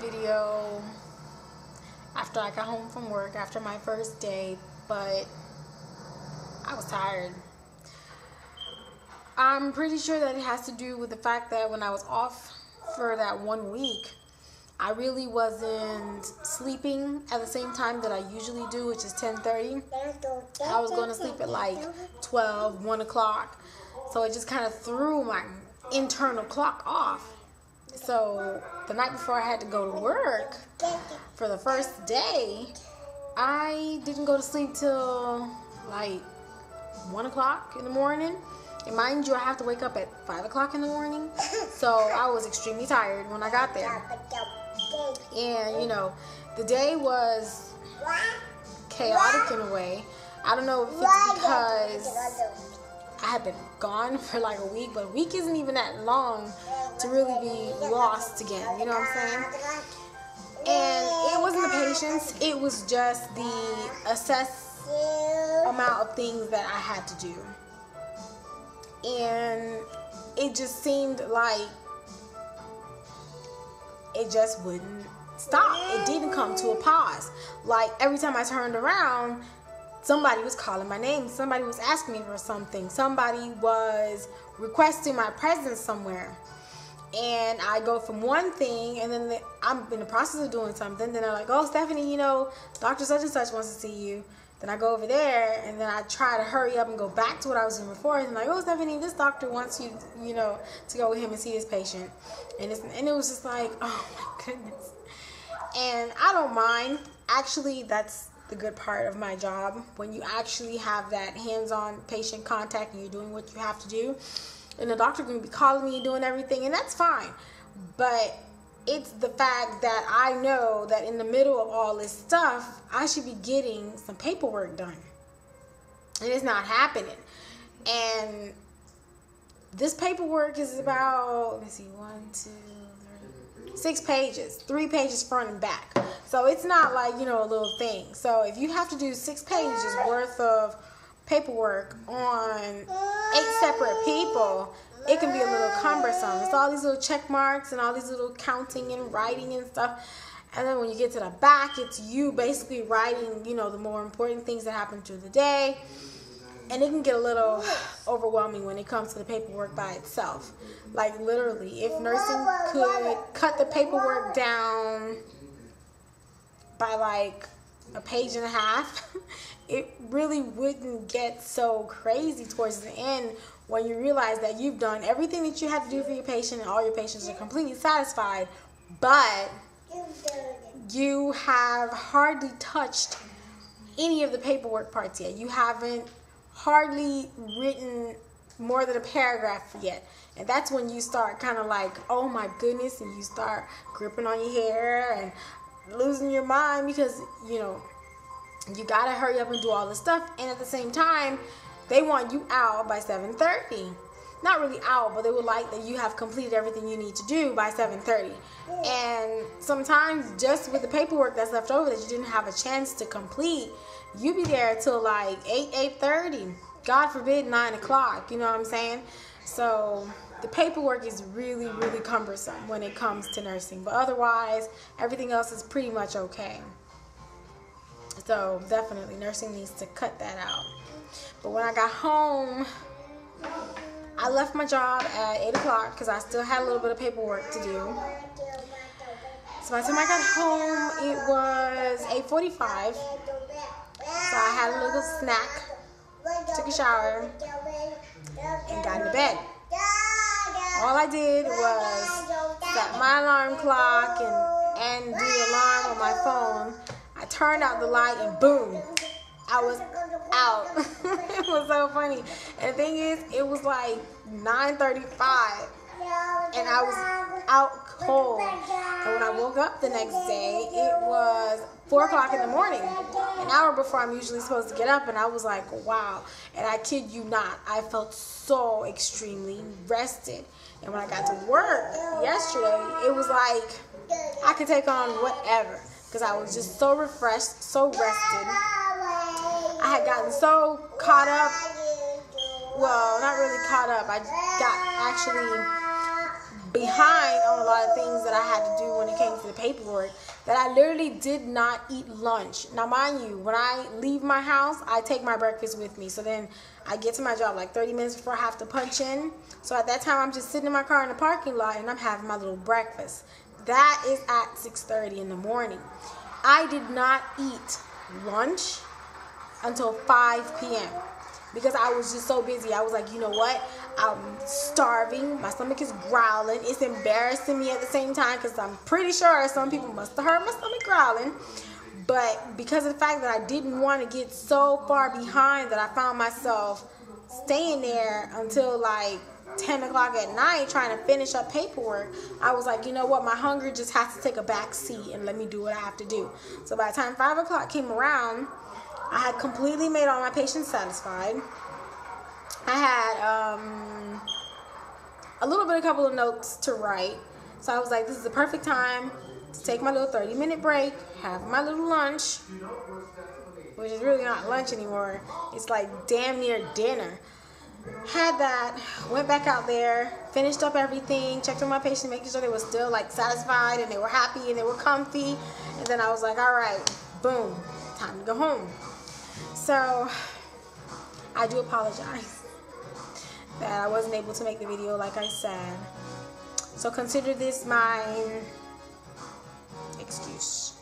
Video after I got home from work after my first day, but I was tired. I'm pretty sure that it has to do with the fact that when I was off for that 1 week, I really wasn't sleeping at the same time that I usually do, which is 10:30. I was going to sleep at like 12, 1 o'clock. So it just kind of threw my internal clock off. So the night before I had to go to work for the first day, I didn't go to sleep till like 1 o'clock in the morning. And mind you, I have to wake up at 5 o'clock in the morning. So I was extremely tired when I got there. And, you know, the day was chaotic in a way. I don't know if it's because I had been gone for like a week, but a week isn't even that long to really be lost again, you know what I'm saying? And it wasn't the patience, it was just the assess amount of things that I had to do. And it just seemed like it just wouldn't stop. It didn't come to a pause. Like every time I turned around, somebody was calling my name. Somebody was asking me for something. Somebody was requesting my presence somewhere. And I go from one thing, and then I'm in the process of doing something. Then they're like, oh, Stephanie, you know, Dr. Such and Such wants to see you. Then I go over there, and then I try to hurry up and go back to what I was doing before. And like, oh, Stephanie, this doctor wants you, you know, to go with him and see his patient. And it was just like, oh, my goodness. And I don't mind. Actually, that's the good part of my job, when you actually have that hands-on patient contact and you're doing what you have to do, and the doctor can be calling me and doing everything, and that's fine. But it's the fact that I know that in the middle of all this stuff, I should be getting some paperwork done, and it's not happening. And this paperwork is about, let me see, 6 pages, 3 pages front and back. So it's not like, you know, a little thing. So if you have to do 6 pages worth of paperwork on 8 separate people, it can be a little cumbersome. It's all these little check marks and all these little counting and writing and stuff. And then when you get to the back, it's you basically writing, you know, the more important things that happen through the day. And it can get a little overwhelming when it comes to the paperwork by itself. Like literally, if nursing could cut the paperwork down by like a page and a half, it really wouldn't get so crazy towards the end when you realize that you've done everything that you had to do for your patient and all your patients are completely satisfied, but you have hardly touched any of the paperwork parts yet. You haven't hardly written more than a paragraph yet. And that's when you start kind of like, oh my goodness, and you start gripping on your hair and losing your mind because, you know, you gotta hurry up and do all this stuff. And at the same time, they want you out by 7:30. Not really out, but they would like that you have completed everything you need to do by 7:30. And sometimes just with the paperwork that's left over that you didn't have a chance to complete, you be there till like 8:30. God forbid 9 o'clock, you know what I'm saying? So the paperwork is really, really cumbersome when it comes to nursing. But otherwise, everything else is pretty much okay. So definitely nursing needs to cut that out. But when I got home, I left my job at 8 o'clock because I still had a little bit of paperwork to do. So by the time I got home, it was 8:45. So I had a little snack, took a shower, and got into bed. All I did was set my alarm clock and do the alarm on my phone. I turned out the light and boom, I was out. It was so funny. And the thing is, it was like 9:35 and I was out cold. And when I woke up the next day, it was 4 o'clock in the morning, an hour before I'm usually supposed to get up, and I was like, wow. And I kid you not, I felt so extremely rested. And when I got to work yesterday, it was like I could take on whatever, because I was just so refreshed, so rested. I had gotten so caught up. Well, not really caught up. I got actually behind on a lot of things that I had to do when it came to the paperwork, that I literally did not eat lunch. Now, mind you, when I leave my house, I take my breakfast with me. So then I get to my job like 30 minutes before I have to punch in. So at that time, I'm just sitting in my car in the parking lot and I'm having my little breakfast. That is at 6:30 in the morning. I did not eat lunch until 5 p.m. because I was just so busy. I was like, you know what? I'm starving. My stomach is growling. It's embarrassing me at the same time because I'm pretty sure some people must have heard my stomach growling. But because of the fact that I didn't want to get so far behind that I found myself staying there until like 10 o'clock at night trying to finish up paperwork, I was like, you know what? My hunger just has to take a back seat and let me do what I have to do. So by the time 5 o'clock came around, I had completely made all my patients satisfied. I had a couple of notes to write. So I was like, this is the perfect time to take my little 30-minute break, have my little lunch, which is really not lunch anymore. It's like damn near dinner. Had that, went back out there, finished up everything, checked on my patients, making sure they were still like satisfied and they were happy and they were comfy. And then I was like, all right, boom, time to go home. So I do apologize that I wasn't able to make the video like I said. So consider this my excuse.